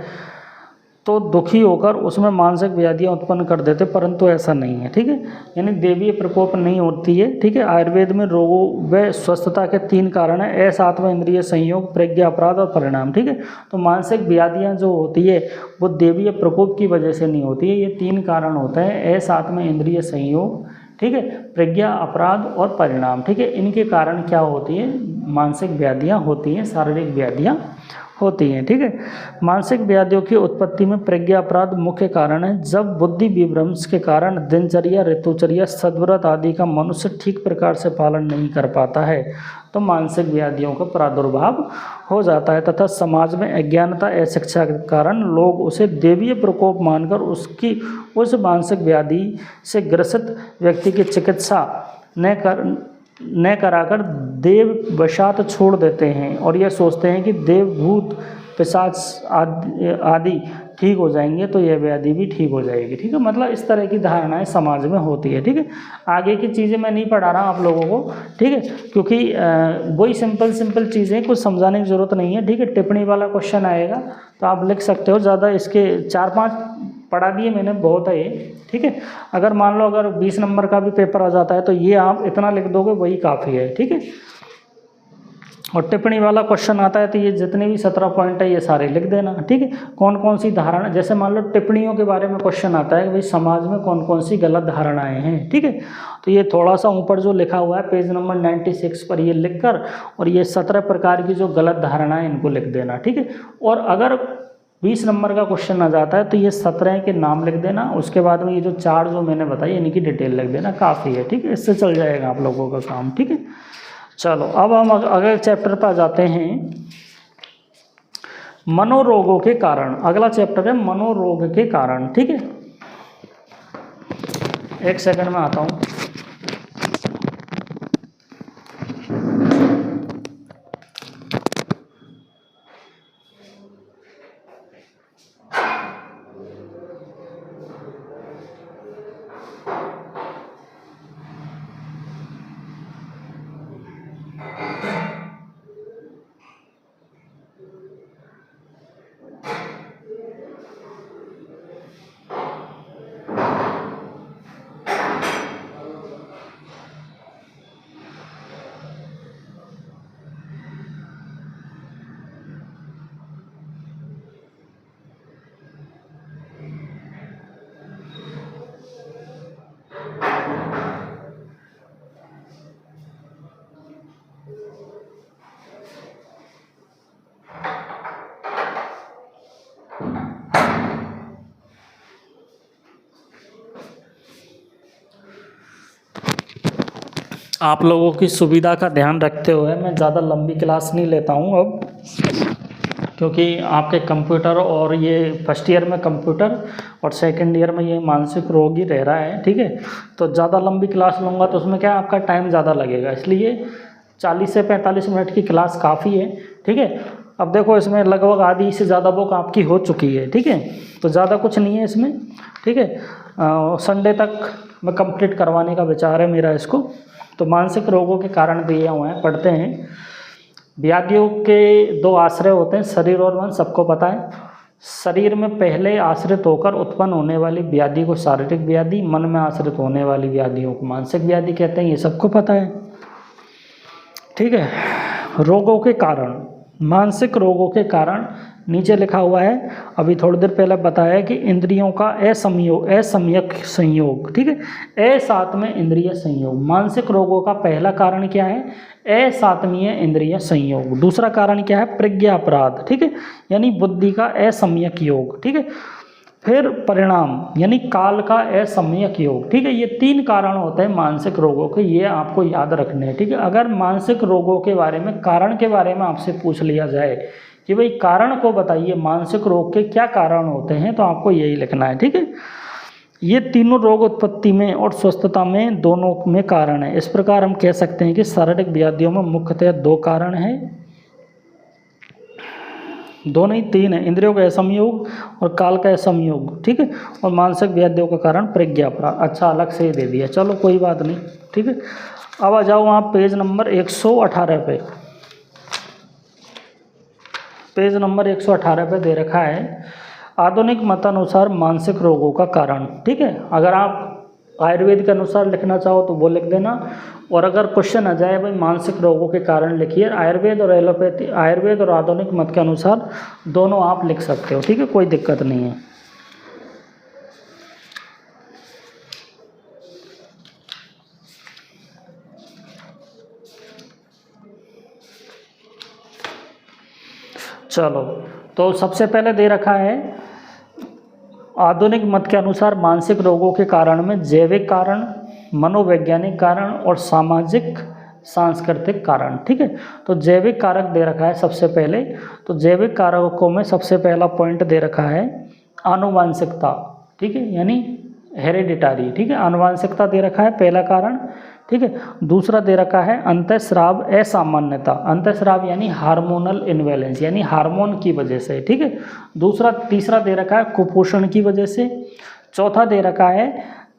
तो दुखी होकर उसमें मानसिक व्याधियां उत्पन्न कर देते, परंतु ऐसा नहीं है, ठीक है। यानी देवीय प्रकोप नहीं होती है, ठीक है। आयुर्वेद में रोगों व स्वस्थता के 3 कारण हैं, आत्म इंद्रिय संयोग, प्रज्ञा अपराध और परिणाम, ठीक है। तो मानसिक व्याधियां जो होती है वो देवीय प्रकोप की वजह से नहीं होती है। ये 3 कारण होते हैं, आत्म इंद्रिय संयोग, ठीक है, प्रज्ञा अपराध और परिणाम, ठीक है। इनके कारण क्या होती है, मानसिक व्याधियां होती हैं, शारीरिक व्याधियां होती हैं, ठीक है। मानसिक व्याधियों की उत्पत्ति में प्रज्ञा अपराध मुख्य कारण है। जब बुद्धि विभ्रंश के कारण दिनचर्या, ऋतुचर्या, सद्व्रत आदि का मनुष्य ठीक प्रकार से पालन नहीं कर पाता है तो मानसिक व्याधियों का प्रादुर्भाव हो जाता है, तथा समाज में अज्ञानता, अशिक्षा के कारण लोग उसे देवीय प्रकोप मानकर उस मानसिक व्याधि से ग्रसित व्यक्ति की चिकित्सा न कराकर देव वशात छोड़ देते हैं और यह सोचते हैं कि देव, भूत, पिशाच आदि ठीक हो जाएंगे तो यह व्याधि भी ठीक हो जाएगी, ठीक है। मतलब इस तरह की धारणाएं समाज में होती है, ठीक है। आगे की चीज़ें मैं नहीं पढ़ा रहा आप लोगों को, ठीक है, क्योंकि वही सिंपल चीज़ें, कुछ समझाने की ज़रूरत नहीं है, ठीक है। टिप्पणी वाला क्वेश्चन आएगा तो आप लिख सकते हो, ज़्यादा इसके 4-5 पढ़ा दिए मैंने, बहुत है ये, ठीक है। अगर मान लो अगर 20 नंबर का भी पेपर आ जाता है तो ये आप इतना लिख दोगे वही काफ़ी है, ठीक है। और टिप्पणी वाला क्वेश्चन आता है तो ये जितने भी 17 पॉइंट है ये सारे लिख देना, ठीक है। कौन कौन सी धारणा, जैसे मान लो टिप्पणियों के बारे में क्वेश्चन आता है कि भाई समाज में कौन कौन सी गलत धारणाएं हैं, ठीक है। तो ये थोड़ा सा ऊपर जो लिखा हुआ है पेज नंबर 96 पर ये लिखकर, और ये 17 प्रकार की जो गलत धारणाएं इनको लिख देना, ठीक है। और अगर 20 नंबर का क्वेश्चन आ जाता है तो ये 17 के नाम लिख देना, उसके बाद में ये जो 4 जो मैंने बताई इनकी डिटेल लिख देना, काफ़ी है, ठीक है। इससे चल जाएगा आप लोगों का काम, ठीक है। चलो, अब हम अगले चैप्टर पर जाते हैं, मनोरोगों के कारण। अगला चैप्टर है मनोरोग के कारण, ठीक है। 1 सेकंड में आता हूँ। आप लोगों की सुविधा का ध्यान रखते हुए मैं ज़्यादा लंबी क्लास नहीं लेता हूँ अब, क्योंकि आपके कंप्यूटर और ये फर्स्ट ईयर में कंप्यूटर और सेकंड ईयर में ये मानसिक रोग ही रह रहा है, ठीक है। तो ज़्यादा लंबी क्लास लूँगा तो उसमें क्या आपका टाइम ज़्यादा लगेगा, इसलिए 40 से 45 मिनट की क्लास काफ़ी है, ठीक है। अब देखो इसमें लगभग आधी से ज़्यादा बुक आपकी हो चुकी है, ठीक है, तो ज़्यादा कुछ नहीं है इसमें, ठीक है। संडे तक मैं कंप्लीट करवाने का विचार है मेरा इसको। तो मानसिक रोगों के कारण दिए हुए हैं, पढ़ते हैं। व्याधियों के दो आश्रय होते हैं, शरीर और मन, सबको पता है। शरीर में पहले आश्रित होकर उत्पन्न होने वाली व्याधि को शारीरिक व्याधि, मन में आश्रित होने वाली व्याधियों को मानसिक व्याधि कहते हैं, ये सबको पता है, ठीक है। रोगों के कारण, मानसिक रोगों के कारण नीचे लिखा हुआ है, अभी थोड़ी देर पहले बताया कि इंद्रियों का असमयक संयोग, ठीक है, असात्मय इंद्रिय संयोग। मानसिक रोगों का पहला कारण क्या है? असात्मीय इंद्रिय संयोग। दूसरा कारण क्या है? प्रज्ञा अपराध, ठीक है, यानी बुद्धि का असमयक योग, ठीक है। फिर परिणाम यानी काल का असमयक योग, ठीक है। ये 3 कारण होते हैं मानसिक रोगों के, ये आपको याद रखने हैं, ठीक है। अगर मानसिक रोगों के बारे में, कारण के बारे में आपसे पूछ लिया जाए कि भाई कारण को बताइए, मानसिक रोग के क्या कारण होते हैं, तो आपको यही लिखना है, ठीक है। ये तीनों रोग उत्पत्ति में और स्वस्थता में दोनों में कारण है। इस प्रकार हम कह सकते हैं कि शारीरिक व्याधियों में मुख्यतः 2 कारण हैं, 2 नहीं 3 है, इंद्रियों का असमयोग और काल का असमयोग, ठीक है। और मानसिक व्याधियों का कारण प्रज्ञा अपराध। अच्छा, अलग से ही दे दिया, चलो कोई बात नहीं, ठीक है। अब आ जाओ आप पेज नंबर 118 पे। पेज नंबर 118 पे दे रखा है आधुनिक मतानुसार मानसिक रोगों का कारण, ठीक है। अगर आप आयुर्वेद के अनुसार लिखना चाहो तो वो लिख देना, और अगर क्वेश्चन आ जाए भाई मानसिक रोगों के कारण लिखिए, आयुर्वेद और एलोपैथी, आयुर्वेद और आधुनिक मत के अनुसार दोनों आप लिख सकते हो, ठीक है, कोई दिक्कत नहीं है। चलो, तो सबसे पहले दे रखा है आधुनिक मत के अनुसार मानसिक रोगों के कारण में जैविक कारण, मनोवैज्ञानिक कारण और सामाजिक सांस्कृतिक कारण, ठीक है। तो जैविक कारक दे रखा है सबसे पहले, तो जैविक कारकों में सबसे पहला पॉइंट दे रखा है आनुवांशिकता, ठीक है, यानी हेरिडिटारी, ठीक है, आनुवांशिकता दे रखा है पहला कारण, ठीक है। दूसरा दे रखा है अंतःस्राव असामान्यता, अंतःस्राव यानी हार्मोनल इनबैलेंस, यानी हार्मोन की वजह से, ठीक है। तीसरा दे रखा है कुपोषण की वजह से। चौथा दे रखा है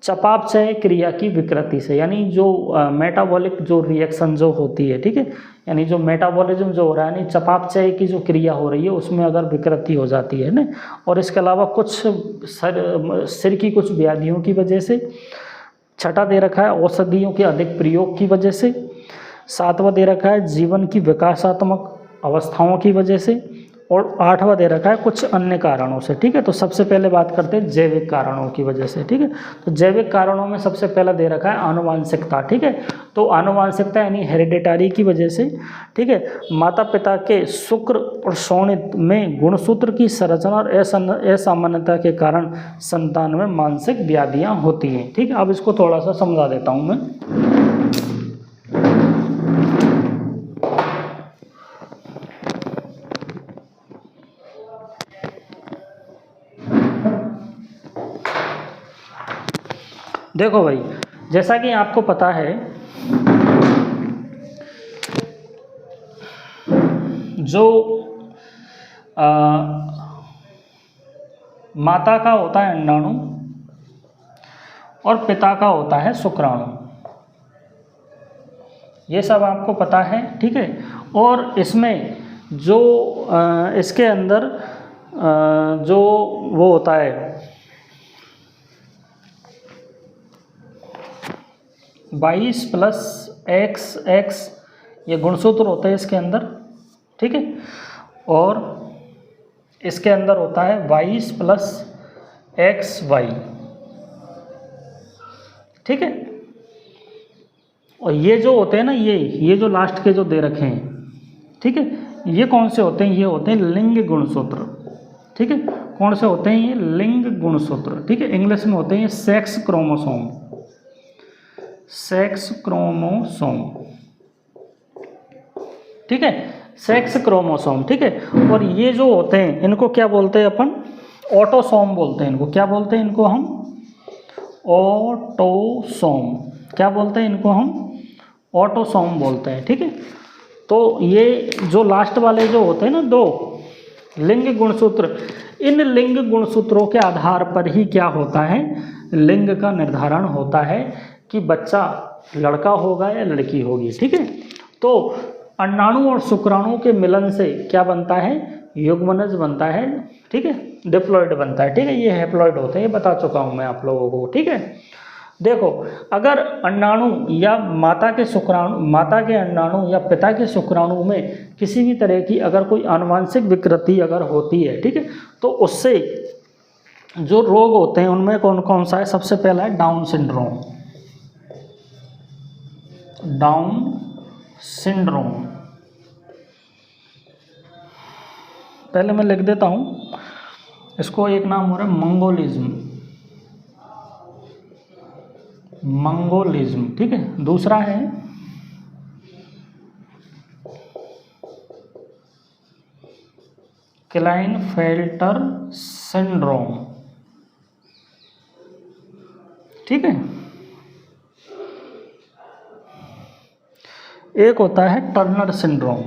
चयापचय क्रिया की विकृति से, यानी जो मेटाबॉलिक जो रिएक्शन जो होती है, ठीक है, यानी जो मेटाबॉलिज्म जो हो रहा है, यानी चयापचय की जो क्रिया हो रही है उसमें अगर विकृति हो जाती है ना, और इसके अलावा कुछ सिर की कुछ व्याधियों की वजह से। छठा दे रखा है औषधियों के अधिक प्रयोग की वजह से। सातवां दे रखा है जीवन की विकासात्मक अवस्थाओं की वजह से। और आठवां दे रखा है कुछ अन्य कारणों से, ठीक है। तो सबसे पहले बात करते हैं जैविक कारणों की वजह से, ठीक है। तो जैविक कारणों में सबसे पहला दे रखा है आनुवांशिकता, ठीक है। तो आनुवांशिकता यानी हेरिडिटारी की वजह से, ठीक है। माता पिता के शुक्र और शोणित में गुणसूत्र की संरचना और असामान्यता के कारण संतान में मानसिक व्याधियाँ होती हैं, ठीक है। अब इसको थोड़ा सा समझा देता हूँ मैं। देखो भाई, जैसा कि आपको पता है जो माता का होता है अंडाणु और पिता का होता है शुक्राणु, ये सब आपको पता है, ठीक है। और इसमें जो इसके अंदर जो वो होता है 22 प्लस XX ये गुणसूत्र होता है इसके अंदर, ठीक है। और इसके अंदर होता है 22 प्लस XY, ठीक है। और ये जो होते हैं ना, ये जो लास्ट के जो दे रखे हैं, ठीक है, ये कौन से होते हैं? ये होते हैं लिंग गुणसूत्र, ठीक है। कौन से होते हैं ये? लिंग गुणसूत्र, ठीक है। इंग्लिश में होते हैं ये सेक्स क्रोमोसोम, सेक्स क्रोमोसोम, ठीक है, सेक्स क्रोमोसोम, ठीक है। और ये जो होते हैं इनको क्या बोलते हैं अपन, ऑटोसोम बोलते हैं इनको। क्या बोलते हैं इनको हम, ऑटोसोम। क्या बोलते हैं इनको हम, ऑटोसोम बोलते हैं, ठीक है। तो ये जो लास्ट वाले जो होते हैं ना दो लिंग गुणसूत्र, इन लिंग गुणसूत्रों के आधार पर ही क्या होता है, लिंग का निर्धारण होता है कि बच्चा लड़का होगा या लड़की होगी, ठीक है। तो अंडाणु और शुक्राणु के मिलन से क्या बनता है, युग्मनज बनता है, ठीक है, डिप्लॉइड बनता है, ठीक है। ये हैप्लॉइड होते हैं, ये बता चुका हूँ मैं आप लोगों को, ठीक है। देखो अगर अंडाणु या माता के शुक्राणु, माता के अंडाणु या पिता के शुक्राणु में किसी भी तरह की अगर कोई आनुवांशिक विकृति अगर होती है, ठीक है, तो उससे जो रोग होते हैं उनमें कौन कौन सा है, सबसे पहला है डाउन सिंड्रोम। डाउन सिंड्रोम, पहले मैं लिख देता हूँ इसको, एक नाम हो रहा है मंगोलिज्म, मंगोलिज्म, ठीक है। दूसरा है क्लाइनफेल्टर सिंड्रोम, ठीक है। एक होता है टर्नर सिंड्रोम।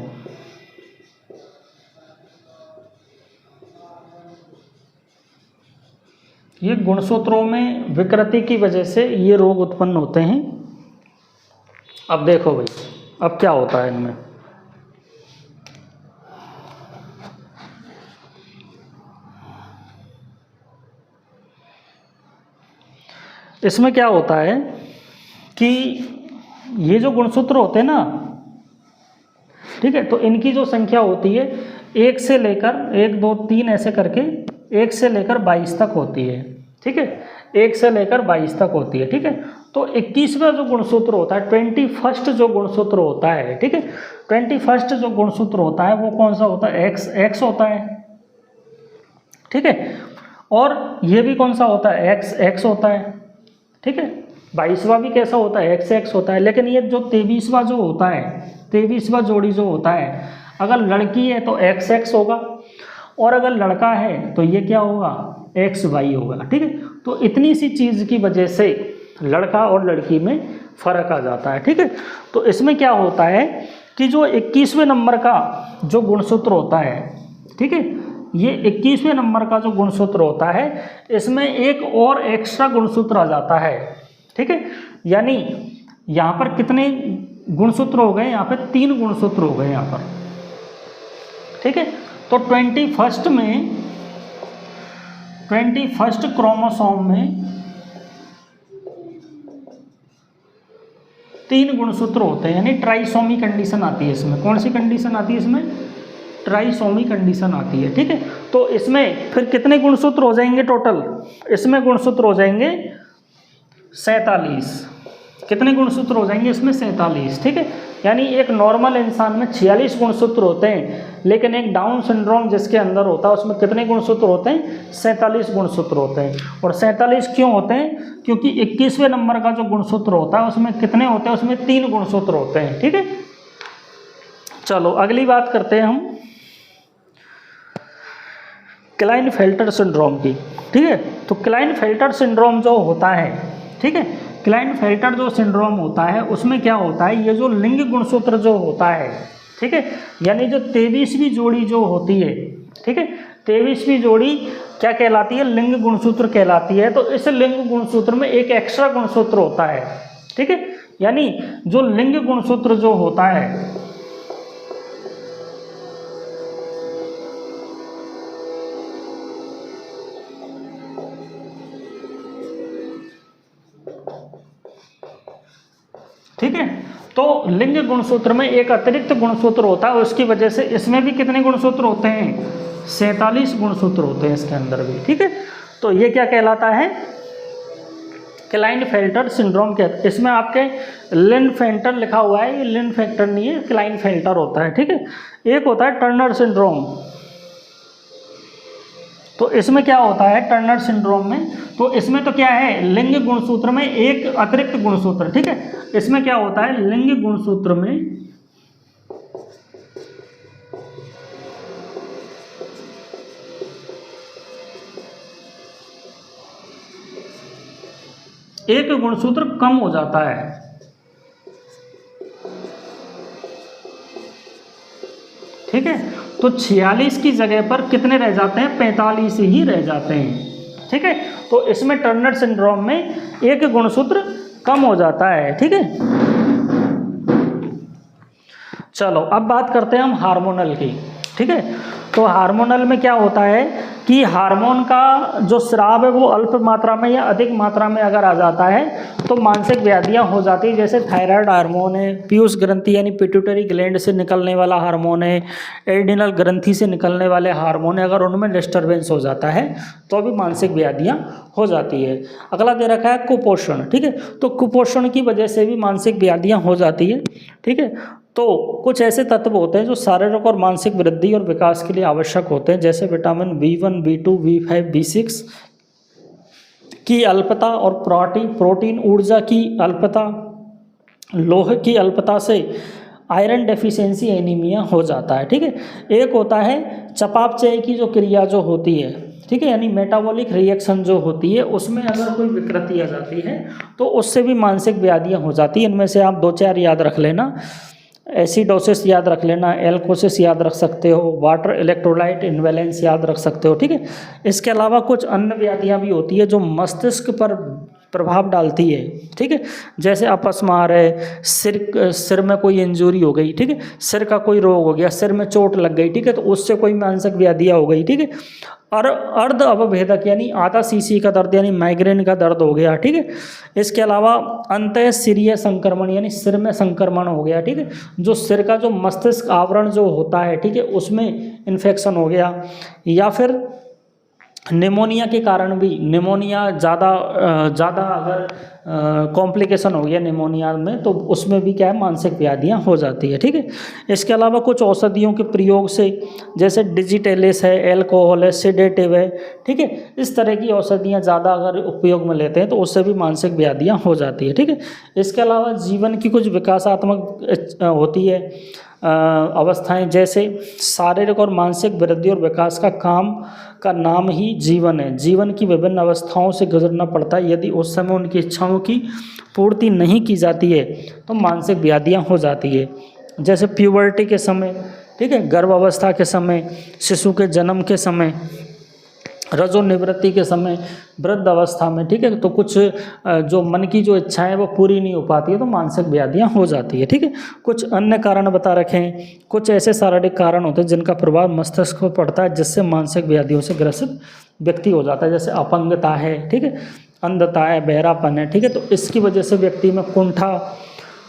ये गुणसूत्रों में विकृति की वजह से ये रोग उत्पन्न होते हैं। अब देखो भाई, अब क्या होता है इनमें, इसमें क्या होता है कि ये जो गुणसूत्र होते हैं ना, ठीक है, तो इनकी जो संख्या होती है एक से लेकर 1 2 3 ऐसे करके 1 से लेकर 22 तक होती है, ठीक है, 1 से लेकर 22 तक होती है, ठीक है। तो 21वां जो गुणसूत्र होता है, 21st जो गुणसूत्र होता है, ठीक है, 21st जो गुणसूत्र होता है वो कौन सा होता है, एक्स होता है, ठीक है। और ये भी कौन सा होता है, एक्स होता है, ठीक है। 22वां भी कैसा होता है, एक्स होता है। लेकिन ये जो 23वां जो होता है, 23वां जोड़ी जो होता है, अगर लड़की है तो एक्स होगा, और अगर लड़का है तो ये क्या होगा, XY होगा, ठीक है। तो इतनी सी चीज़ की वजह से लड़का और लड़की में फ़र्क आ जाता है, ठीक है। तो इसमें क्या होता है कि जो 21वें नंबर का जो गुणसूत्र होता है, ठीक है, ये 21वें नंबर का जो गुणसूत्र होता है, इसमें एक और एक्स्ट्रा गुणसूत्र आ जाता है, ठीक है। यानी यहाँ पर कितने गुणसूत्र हो गए, यहाँ पर 3 गुणसूत्र हो गए यहाँ पर, ठीक है। तो 21st क्रोमोसोम में 3 गुणसूत्र होते हैं, यानी ट्राइसोमी कंडीशन आती है इसमें। कौन सी कंडीशन आती है इसमें, ट्राइसोमी कंडीशन आती है, ठीक है। तो इसमें फिर कितने गुणसूत्र हो जाएंगे टोटल, इसमें गुणसूत्र हो जाएंगे 47। कितने गुणसूत्र हो जाएंगे इसमें, 47, ठीक है। यानी एक नॉर्मल इंसान में 46 गुणसूत्र होते हैं, लेकिन एक डाउन सिंड्रोम जिसके अंदर होता है उसमें कितने गुणसूत्र होते हैं, 47 गुणसूत्र होते हैं। और 47 क्यों होते हैं, क्योंकि 21वें नंबर का जो गुणसूत्र होता है उसमें कितने होते हैं, उसमें 3 गुणसूत्र होते हैं, ठीक है। चलो अगली बात करते हैं हम क्लाइनफेल्टर सिंड्रोम की, ठीक है। तो क्लाइनफेल्टर सिंड्रोम जो होता है, ठीक है, क्लाइनफेल्टर जो सिंड्रोम होता है उसमें क्या होता है, ये जो लिंग गुणसूत्र जो होता है, ठीक है, यानी जो 23वीं जोड़ी जो होती है, ठीक है, 23वीं जोड़ी क्या कहलाती है, लिंग गुणसूत्र कहलाती है। तो इस लिंग गुणसूत्र में एक एक्स्ट्रा गुणसूत्र होता है, ठीक है। यानी जो लिंग गुणसूत्र जो होता है, ठीक है, तो लिंग गुणसूत्र में एक अतिरिक्त गुणसूत्र होता है, उसकी वजह से इसमें भी कितने गुणसूत्र होते हैं, 47 गुणसूत्र होते हैं इसके अंदर भी, ठीक है। तो ये क्या कहलाता है, क्लाइनफेल्टर सिंड्रोम के। इसमें आपके लिनफेल्टर लिखा हुआ है, ये लिनफेल्टर नहीं है, क्लाइनफेल्टर होता है, ठीक है। एक होता है टर्नर सिंड्रोम। तो इसमें क्या होता है टर्नर सिंड्रोम में, तो इसमें तो क्या है लिंग गुणसूत्र में एक अतिरिक्त गुणसूत्र, ठीक है, इसमें क्या होता है लिंग गुणसूत्र में एक गुणसूत्र कम हो जाता है, ठीक है। तो 46 की जगह पर कितने रह जाते हैं 45 ही रह जाते हैं, ठीक है। तो इसमें टर्नर सिंड्रोम में एक गुणसूत्र कम हो जाता है, ठीक है। चलो अब बात करते हैं हम हार्मोनल की, ठीक है। तो हार्मोनल में क्या होता है कि हार्मोन का जो स्राव है वो अल्प मात्रा में या अधिक मात्रा में अगर आ जाता है तो मानसिक व्याधियां हो जाती है। जैसे थायराइड हार्मोन है, पीयूष ग्रंथि यानी पिट्यूटरी ग्लैंड से निकलने वाला हार्मोन है, एड्रिनल ग्रंथि से निकलने वाले हार्मोन है, अगर उनमें डिस्टर्बेंस हो जाता है तो भी मानसिक व्याधियां हो जाती है। अगला दे रखा है कुपोषण, ठीक है। तो कुपोषण की वजह से भी मानसिक व्याधियां हो जाती है, ठीक है। तो कुछ ऐसे तत्व होते हैं जो शारीरिक और मानसिक वृद्धि और विकास के लिए आवश्यक होते हैं, जैसे vitamin B1, B2, B5, B6 की अल्पता और प्रोटीन ऊर्जा की अल्पता, लोहे की अल्पता से आयरन डेफिशिएंसी एनीमिया हो जाता है, ठीक है। एक होता है चयापचय की जो क्रिया जो होती है, ठीक है, यानी मेटाबॉलिक रिएक्शन जो होती है उसमें अगर कोई विकृति आ जाती है तो उससे भी मानसिक व्याधियां हो जाती हैं। इनमें से आप 2-4 याद रख लेना, एसिडोसिस याद रख लेना, एल्कोसिस याद रख सकते हो, वाटर इलेक्ट्रोलाइट इनबैलेंस याद रख सकते हो, ठीक है। इसके अलावा कुछ अन्य व्याधियां भी होती है जो मस्तिष्क पर प्रभाव डालती है, ठीक है। जैसे अपस्मार है, सिर में कोई इंजरी हो गई, ठीक है, सिर का कोई रोग हो गया, सिर में चोट लग गई, ठीक है, तो उससे कोई मानसिक व्याधियां हो गई, ठीक है। और अर्ध अवभेदक यानी आधा सीसी का दर्द यानी माइग्रेन का दर्द हो गया, ठीक है। इसके अलावा अंतःशिरीय संक्रमण यानी सिर में संक्रमण हो गया, ठीक है, जो सिर का जो मस्तिष्क आवरण जो होता है, ठीक है, उसमें इन्फेक्शन हो गया, या फिर निमोनिया के कारण भी, निमोनिया ज़्यादा अगर कॉम्प्लिकेशन हो गया निमोनिया में तो उसमें भी क्या है मानसिक व्याधियां हो जाती है, ठीक है। इसके अलावा कुछ औषधियों के प्रयोग से, जैसे डिजिटेलिस है, एल्कोहल है, सेडेटिव है, ठीक है, इस तरह की औषधियां ज़्यादा अगर उपयोग में लेते हैं तो उससे भी मानसिक व्याधियां हो जाती है, ठीक है। इसके अलावा जीवन की कुछ विकासात्मक होती है अवस्थाएं, जैसे शारीरिक और मानसिक वृद्धि और विकास का नाम ही जीवन है। जीवन की विभिन्न अवस्थाओं से गुजरना पड़ता है, यदि उस समय उनकी इच्छाओं की पूर्ति नहीं की जाती है तो मानसिक व्याधियां हो जाती है। जैसे प्यूबर्टी के समय, ठीक है, गर्भावस्था के समय, शिशु के जन्म के समय, रजोनिवृत्ति के समय, वृद्ध अवस्था में, ठीक है, तो कुछ जो मन की जो इच्छाएं हैं वो पूरी नहीं हो पाती है तो मानसिक व्याधियां हो जाती है, ठीक है। कुछ अन्य कारण बता रखे हैं, कुछ ऐसे शारीरिक कारण होते हैं जिनका प्रभाव मस्तिष्क पर पड़ता है जिससे मानसिक व्याधियों से ग्रसित व्यक्ति हो जाता है, जैसे अपंगता है, ठीक है, अंधता है, बहरापन है, ठीक है। तो इसकी वजह से व्यक्ति में कुंठा,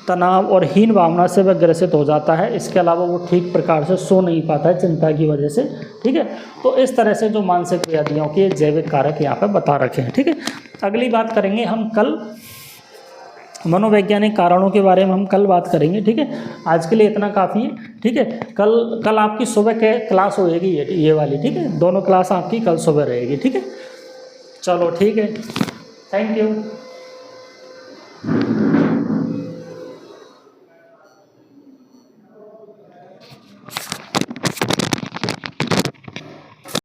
तनाव और हीन भावना से वह ग्रसित हो जाता है। इसके अलावा वो ठीक प्रकार से सो नहीं पाता है चिंता की वजह से, ठीक है। तो इस तरह से जो मानसिक व्याधियों के जैविक कारक यहाँ पे बता रखे हैं, ठीक है। अगली बात करेंगे हम कल, मनोवैज्ञानिक कारणों के बारे में हम कल बात करेंगे, ठीक है। आज के लिए इतना काफ़ी है, ठीक है। कल आपकी सुबह के क्लास होएगी ये वाली, ठीक है, दोनों क्लास आपकी कल सुबह रहेगी, ठीक है। चलो ठीक है, थैंक यू।